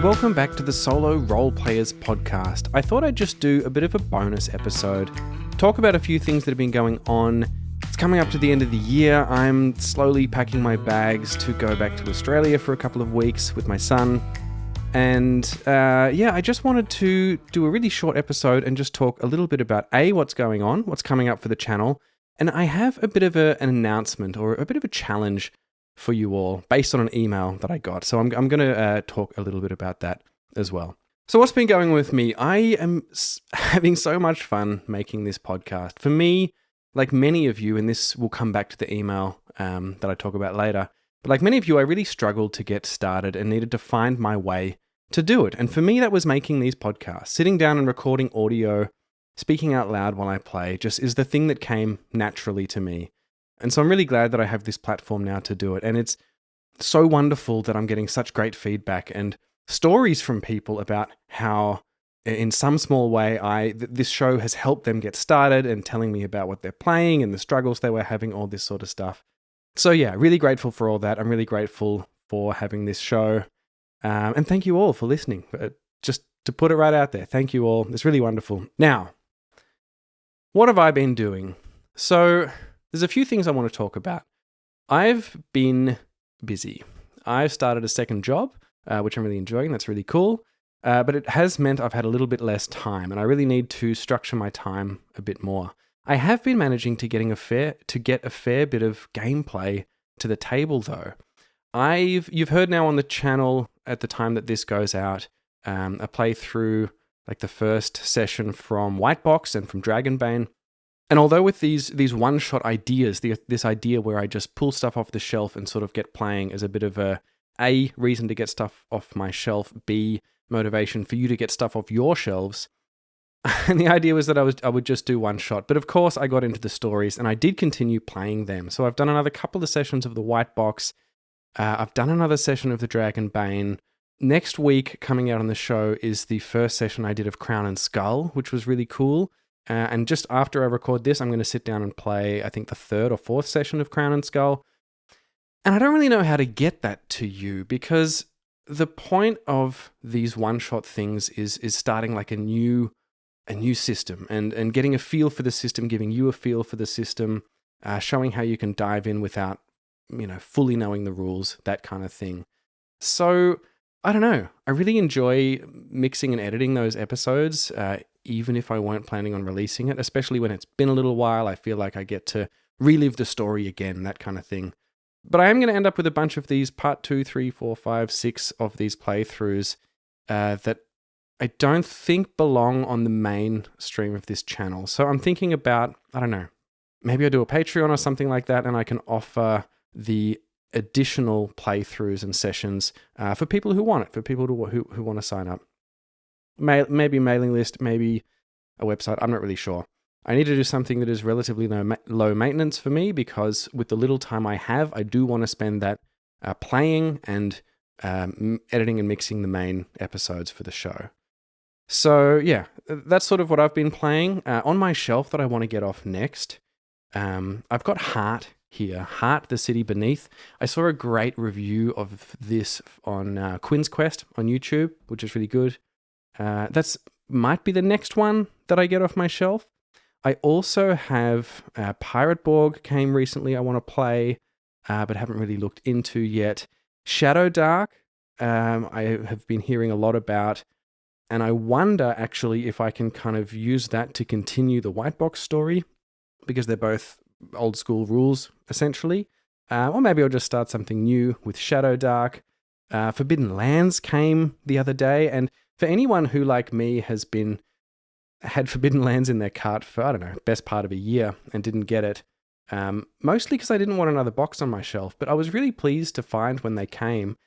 welcome back to the Solo RolePlayers podcast. I thought I'd just do a bit of a bonus episode, talk about a few things that have been going on. It's coming up to the end of the year. I'm slowly packing my bags to go back to Australia for a couple of weeks with my son. And I just wanted to do a really short episode and just talk a little bit about what's going on, what's coming up for the channel. And I have a bit of an announcement or a bit of a challenge for you all based on an email that I got. So I'm going to talk a little bit about that as well. So what's been going on with me? I am having so much fun making this podcast. For me, like many of you, and this will come back to the email that I talk about later, but like many of you, I really struggled to get started and needed to find my way to do it. And for me, that was making these podcasts. Sitting down and recording audio, speaking out loud while I play, just is the thing that came naturally to me. And so I'm really glad that I have this platform now to do it. And it's so wonderful that I'm getting such great feedback and stories from people about how, in some small way, this show has helped them get started and telling me about what they're playing and the struggles they were having, all this sort of stuff. So yeah, really grateful for all that. I'm really grateful for having this show. And thank you all for listening. Just to put it right out there, thank you all. It's really wonderful. Now, what have I been doing? So there's a few things I want to talk about. I've been busy. I've started a second job, which I'm really enjoying. That's really cool. But it has meant I've had a little bit less time, and I really need to structure my time a bit more. I have been managing to get a fair bit of gameplay to the table, though. You've heard now on the channel at the time that this goes out, a playthrough, like the first session from Whitebox and from Dragonbane. And although with these one-shot ideas, this idea where I just pull stuff off the shelf and sort of get playing as a bit of a reason to get stuff off my shelf, B, motivation for you to get stuff off your shelves. And the idea was that I would just do one shot. But of course, I got into the stories and I did continue playing them. So I've done another couple of sessions of the Whitebox. I've done another session of the Dragonbane. Next week, coming out on the show, is the first session I did of Crown and Skull, which was really cool. And just after I record this, I'm going to sit down and play, I think, the third or fourth session of Crown and Skull. And I don't really know how to get that to you, because the point of these one-shot things is starting like a new system and getting a feel for the system, giving you a feel for the system, showing how you can dive in without, fully knowing the rules, that kind of thing. So I don't know. I really enjoy mixing and editing those episodes, even if I weren't planning on releasing it, especially when it's been a little while. I feel like I get to relive the story again, that kind of thing. But I am going to end up with a bunch of these part 2, 3, 4, 5, 6 of these playthroughs that I don't think belong on the main stream of this channel. So I'm thinking about, I don't know, maybe I do a Patreon or something like that, and I can offer the additional playthroughs and sessions for people who want it, for people who want to sign up. Maybe a mailing list, maybe a website, I'm not really sure. I need to do something that is relatively low maintenance for me, because with the little time I have, I do want to spend that playing and editing and mixing the main episodes for the show. So yeah, that's sort of what I've been playing. On my shelf that I want to get off next, I've got Heart here, Heart, the City Beneath. I saw a great review of this on Quinn's Quest on YouTube, which is really good. That's might be the next one that I get off my shelf. I also have Pirate Borg came recently I want to play, but haven't really looked into yet. Shadow Dark, I have been hearing a lot about, and I wonder actually if I can kind of use that to continue the Whitebox story, because they're both old school rules, essentially. Or maybe I'll just start something new with Shadow Dark. Forbidden Lands came the other day, and for anyone who, like me, had Forbidden Lands in their cart for, I don't know, best part of a year and didn't get it, mostly because I didn't want another box on my shelf, but I was really pleased to find when they came.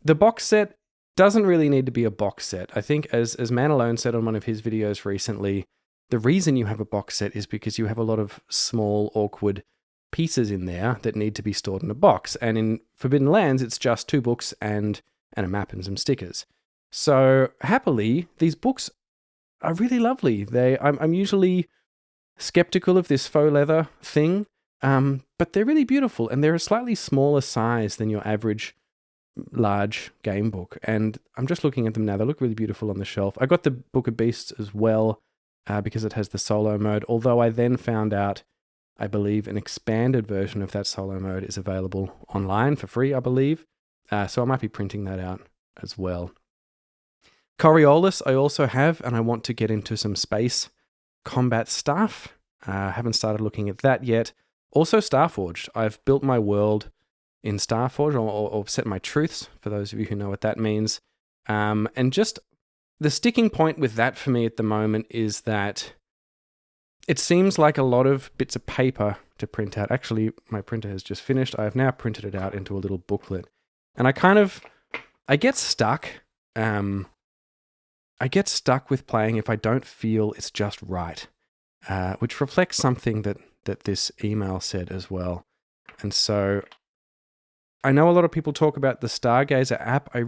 The box set doesn't really need to be a box set. I think, as Man Alone said on one of his videos recently, the reason you have a box set is because you have a lot of small, awkward pieces in there that need to be stored in a box. And in Forbidden Lands, it's just 2 books and a map and some stickers. So happily, these books are really lovely. I'm usually skeptical of this faux leather thing, but they're really beautiful, and they're a slightly smaller size than your average large game book, and I'm just looking at them now. They look really beautiful on the shelf. I got the Book of Beasts as well because it has the solo mode, although I then found out, I believe, an expanded version of that solo mode is available online for free, I believe. So I might be printing that out as well. Coriolis I also have, and I want to get into some space combat stuff. Haven't started looking at that yet. Also Starforged. I've built my world in Starforged, or set my truths, for those of you who know what that means. And just the sticking point with that for me at the moment is that it seems like a lot of bits of paper to print out. Actually, my printer has just finished. I have now printed it out into a little booklet. And I get stuck. I get stuck with playing if I don't feel it's just right, which reflects something that this email said as well. And so I know a lot of people talk about the Stargazer app. I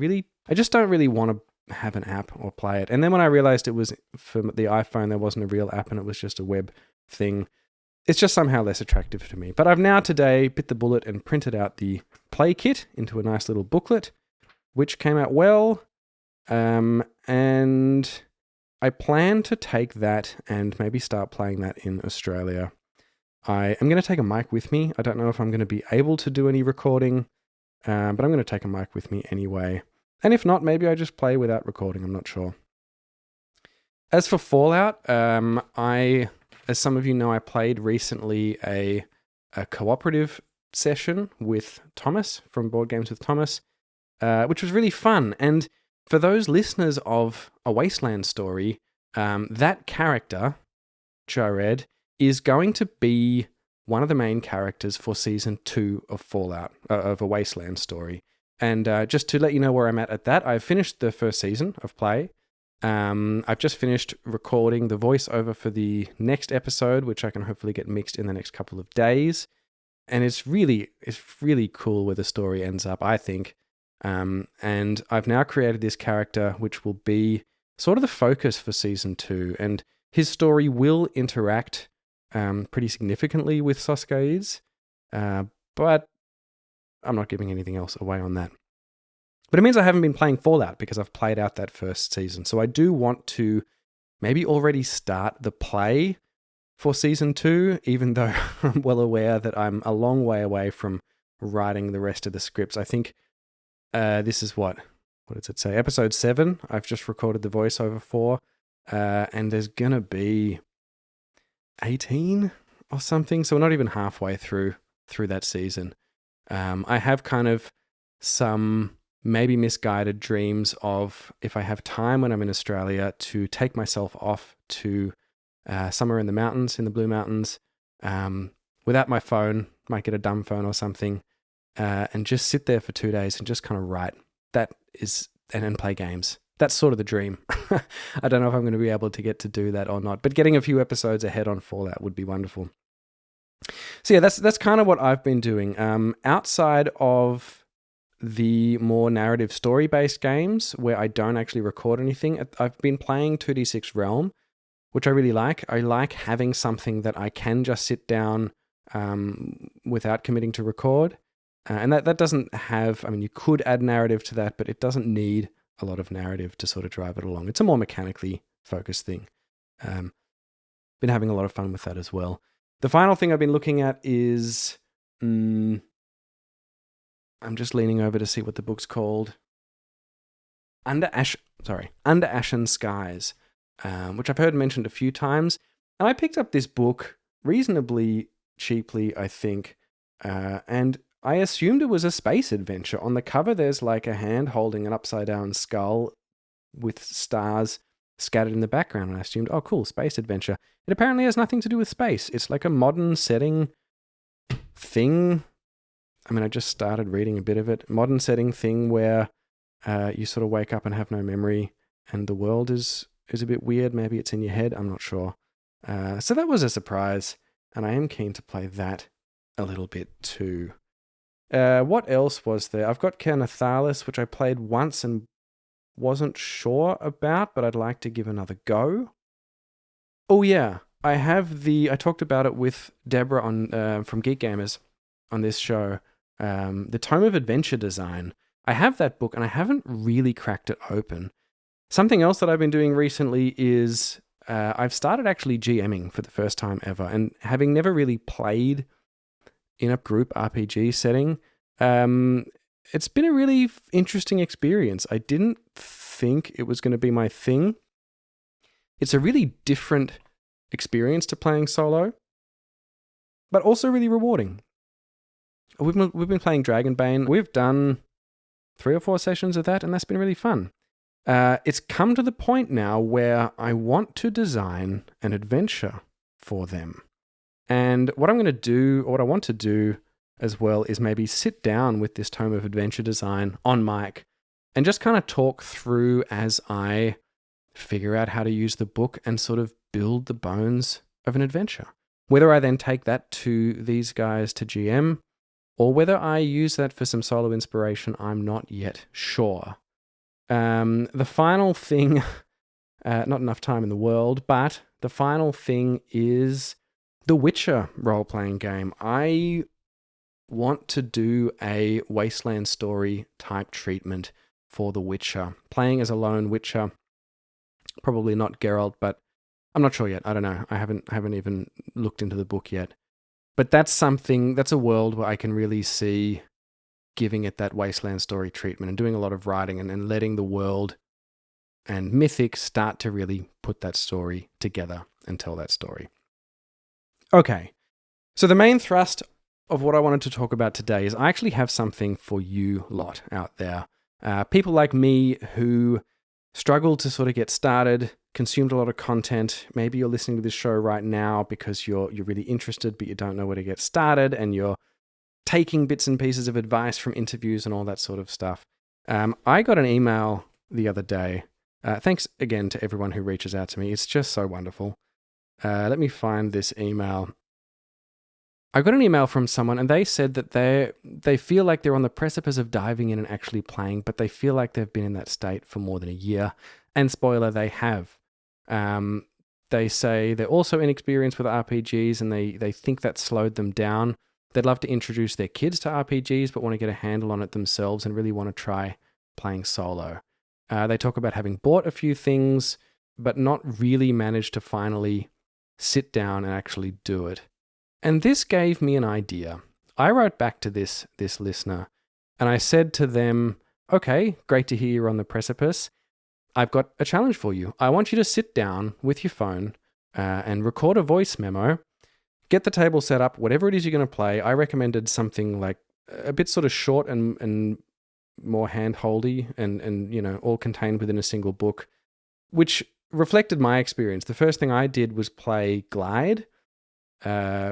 just don't really want to have an app or play it. And then when I realized it was for the iPhone, there wasn't a real app and it was just a web thing, it's just somehow less attractive to me. But I've now today bit the bullet and printed out the play kit into a nice little booklet, which came out well. And I plan to take that and maybe start playing that in Australia. I am going to take a mic with me. I don't know if I'm going to be able to do any recording, but I'm going to take a mic with me anyway. And if not, maybe I just play without recording. I'm not sure. As for Fallout, as some of you know, I played recently a cooperative session with Thomas from Board Games with Thomas, which was really fun. And for those listeners of A Wasteland Story, that character, Jared, is going to be one of the main characters for Season 2 of Fallout, of A Wasteland Story. And just to let you know where I'm at that, I've finished the first season of play. I've just finished recording the voiceover for the next episode, which I can hopefully get mixed in the next couple of days. And it's really cool where the story ends up, I think. And I've now created this character, which will be sort of the focus for Season 2. And his story will interact pretty significantly with Soskaid's, but I'm not giving anything else away on that. But it means I haven't been playing Fallout because I've played out that first season. So I do want to maybe already start the play for Season 2, even though I'm well aware that I'm a long way away from writing the rest of the scripts. I think this is what does it say? Episode 7, I've just recorded the voiceover for, and there's going to be 18 or something. So we're not even halfway through that season. I have kind of some maybe misguided dreams of, if I have time when I'm in Australia, to take myself off to somewhere in the mountains, in the Blue Mountains, without my phone, might get a dumb phone or something, and just sit there for 2 days and just kind of write. And play games. That's sort of the dream. I don't know if I'm going to be able to get to do that or not, but getting a few episodes ahead on Fallout would be wonderful. So yeah, that's kind of what I've been doing. Outside of the more narrative story-based games where I don't actually record anything, I've been playing 2D6 Realm, which I really like. I like having something that I can just sit down without committing to record. And that doesn't have, I mean, you could add narrative to that, but it doesn't need a lot of narrative to sort of drive it along. It's a more mechanically focused thing. Been having a lot of fun with that as well. The final thing I've been looking at is, I'm just leaning over to see what the book's called. Under Ashen Skies, which I've heard mentioned a few times. And I picked up this book reasonably cheaply, I think, and I assumed it was a space adventure. On the cover, there's like a hand holding an upside-down skull with stars scattered in the background, and I assumed, oh, cool, space adventure. It apparently has nothing to do with space. It's like a modern setting thing. I mean, I just started reading a bit of it. Modern setting thing where you sort of wake up and have no memory, and the world is a bit weird. Maybe it's in your head. I'm not sure. So that was a surprise, and I am keen to play that a little bit too. What else was there? I've got Carnathalis, which I played once and wasn't sure about, but I'd like to give another go. Oh yeah, I talked about it with Deborah on from Geek Gamers on this show. The Tome of Adventure Design, I have that book and I haven't really cracked it open. Something else that I've been doing recently is I've started actually GMing for the first time ever. And having never really played in a group RPG setting, it's been a really interesting experience. I didn't think it was going to be my thing. It's a really different experience to playing solo, but also really rewarding. We've been playing Dragonbane. We've done 3 or 4 sessions of that, and that's been really fun. It's come to the point now where I want to design an adventure for them. And what I'm going to do, or what I want to do as well, is maybe sit down with this tome of adventure design on mic and just kind of talk through as I figure out how to use the book and sort of build the bones of an adventure. Whether I then take that to these guys to GM, or whether I use that for some solo inspiration, I'm not yet sure. The final thing, not enough time in the world, but the final thing is the Witcher role-playing game. I want to do a Wasteland Story type treatment for the Witcher. Playing as a lone Witcher, probably not Geralt, but I'm not sure yet. I don't know. I haven't even looked into the book yet. But that's a world where I can really see giving it that Wasteland Story treatment and doing a lot of writing and letting the world and Mythic start to really put that story together and tell that story. Okay, so the main thrust of what I wanted to talk about today is I actually have something for you lot out there. People like me who struggle to sort of get started, consumed a lot of content. Maybe you're listening to this show right now because you're really interested, but you don't know where to get started, and you're taking bits and pieces of advice from interviews and all that sort of stuff. I got an email the other day. Thanks again to everyone who reaches out to me. It's just so wonderful. Let me find this email. I got an email from someone and they said that they feel like they're on the precipice of diving in and actually playing, but they feel like they've been in that state for more than a year. And spoiler, they have. They say they're also inexperienced with RPGs and they think that slowed them down. They'd love to introduce their kids to RPGs, but want to get a handle on it themselves and really want to try playing solo. They talk about having bought a few things, but not really managed to finally sit down and actually do it. And this gave me an idea. I wrote back to this listener and I said to them, okay, great to hear you're on the precipice. I've got a challenge for you. I want you to sit down with your phone and record a voice memo, get the table set up, whatever it is you're going to play. I recommended something like a bit sort of short and more hand-holdy and all contained within a single book, which reflected my experience. The first thing I did was play Glide,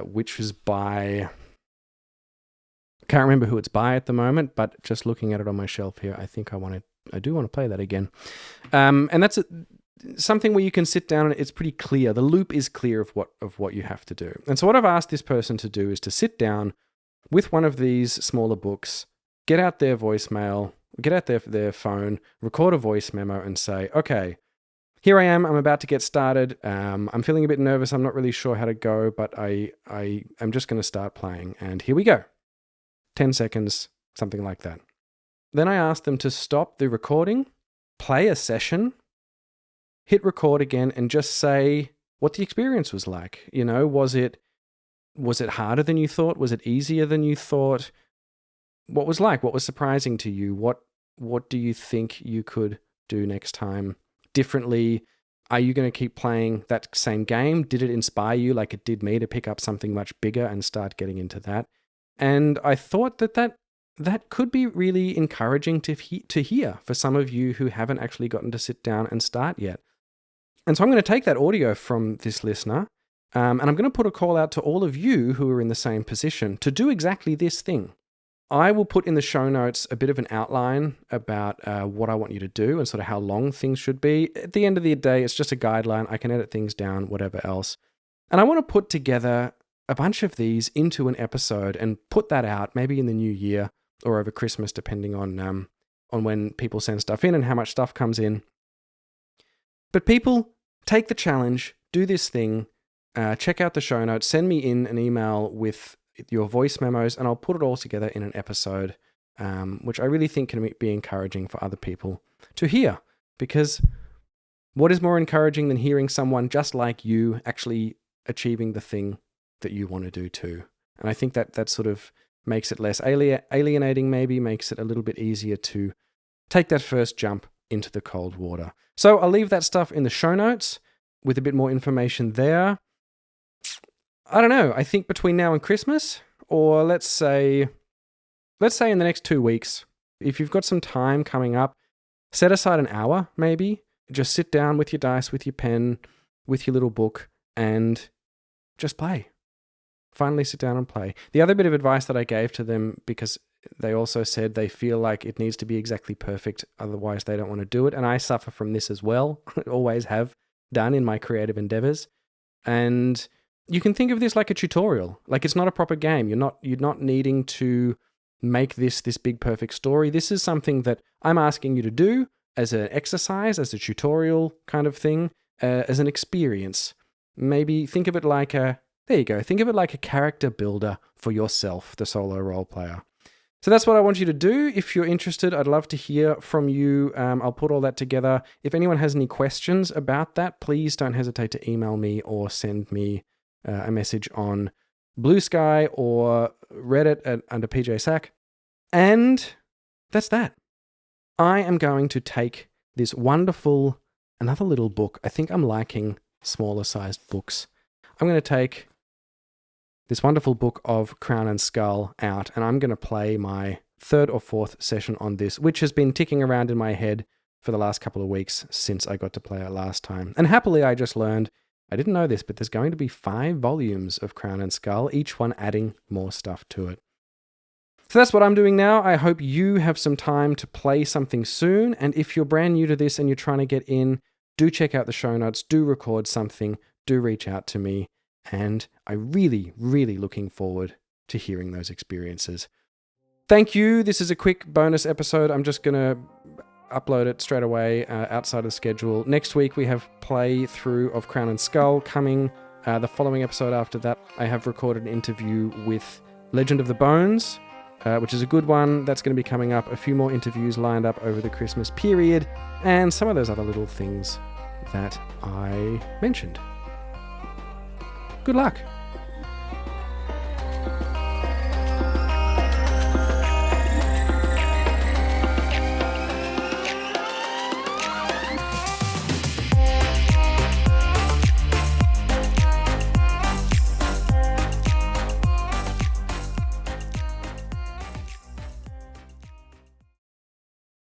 which was by... Can't remember who it's by at the moment, but just looking at it on my shelf here, I think I do want to play that again. And that's something where you can sit down and it's pretty clear. The loop is clear of what you have to do. And so what I've asked this person to do is to sit down with one of these smaller books, get out their voicemail, get out their phone, record a voice memo and say, okay, here I am, I'm about to get started. I'm feeling a bit nervous. I'm not really sure how to go, but I'm just going to start playing. And here we go. 10 seconds, something like that. Then I asked them to stop the recording, play a session, hit record again, and just say what the experience was like. Was it harder than you thought? Was it easier than you thought? What was like? What was surprising to you? What do you think you could do next time differently? Are you going to keep playing that same game? Did it inspire you like it did me to pick up something much bigger and start getting into that? And I thought that could be really encouraging to hear for some of you who haven't actually gotten to sit down and start yet. And so I'm going to take that audio from this listener, and I'm going to put a call out to all of you who are in the same position to do exactly this thing. I will put in the show notes a bit of an outline about what I want you to do and sort of how long things should be. At the end of the day, it's just a guideline. I can edit things down, whatever else. And I want to put together a bunch of these into an episode and put that out maybe in the new year or over Christmas, depending on when people send stuff in and how much stuff comes in. But people, take the challenge, do this thing, check out the show notes, send me in an email with your voice memos, and I'll put it all together in an episode which I really think can be encouraging for other people to hear. Because what is more encouraging than hearing someone just like you actually achieving the thing that you want to do too? And I think that sort of makes it less alienating, maybe makes it a little bit easier to take that first jump into the cold water. So I'll leave that stuff in the show notes with a bit more information there. I don't know. I think between now and Christmas, or let's say in the next 2 weeks, if you've got some time coming up, set aside an hour maybe. Just sit down with your dice, with your pen, with your little book, and just play. Finally sit down and play. The other bit of advice that I gave to them, because they also said they feel like it needs to be exactly perfect, otherwise they don't want to do it. And I suffer from this as well. I always have done in my creative endeavors. And you can think of this like a tutorial. Like, it's not a proper game. You're not needing to make this big perfect story. This is something that I'm asking you to do as an exercise, as a tutorial kind of thing, as an experience. Maybe think of it like think of it like a character builder for yourself, the solo role player. So that's what I want you to do. If you're interested, I'd love to hear from you. I'll put all that together. If anyone has any questions about that, please don't hesitate to email me or send me a message on Blue Sky or Reddit under PJ Sack. And that's that. I am going to take this another little book. I think I'm liking smaller sized books. I'm going to take this wonderful book of Crown and Skull out, and I'm going to play my 3rd or 4th session on this, which has been ticking around in my head for the last couple of weeks since I got to play it last time. And happily, I just learned, I didn't know this, but there's going to be 5 volumes of Crown and Skull, each one adding more stuff to it. So that's what I'm doing now. I hope you have some time to play something soon. And if you're brand new to this and you're trying to get in, do check out the show notes, do record something, do reach out to me. And I'm really, really looking forward to hearing those experiences. Thank you. This is a quick bonus episode. I'm just going to upload it straight away outside of the schedule. Next week, we have playthrough of Crown and Skull coming. The following episode after that, I have recorded an interview with Legend of the Bones, which is a good one. That's going to be coming up. A few more interviews lined up over the Christmas period, and some of those other little things that I mentioned. Good luck.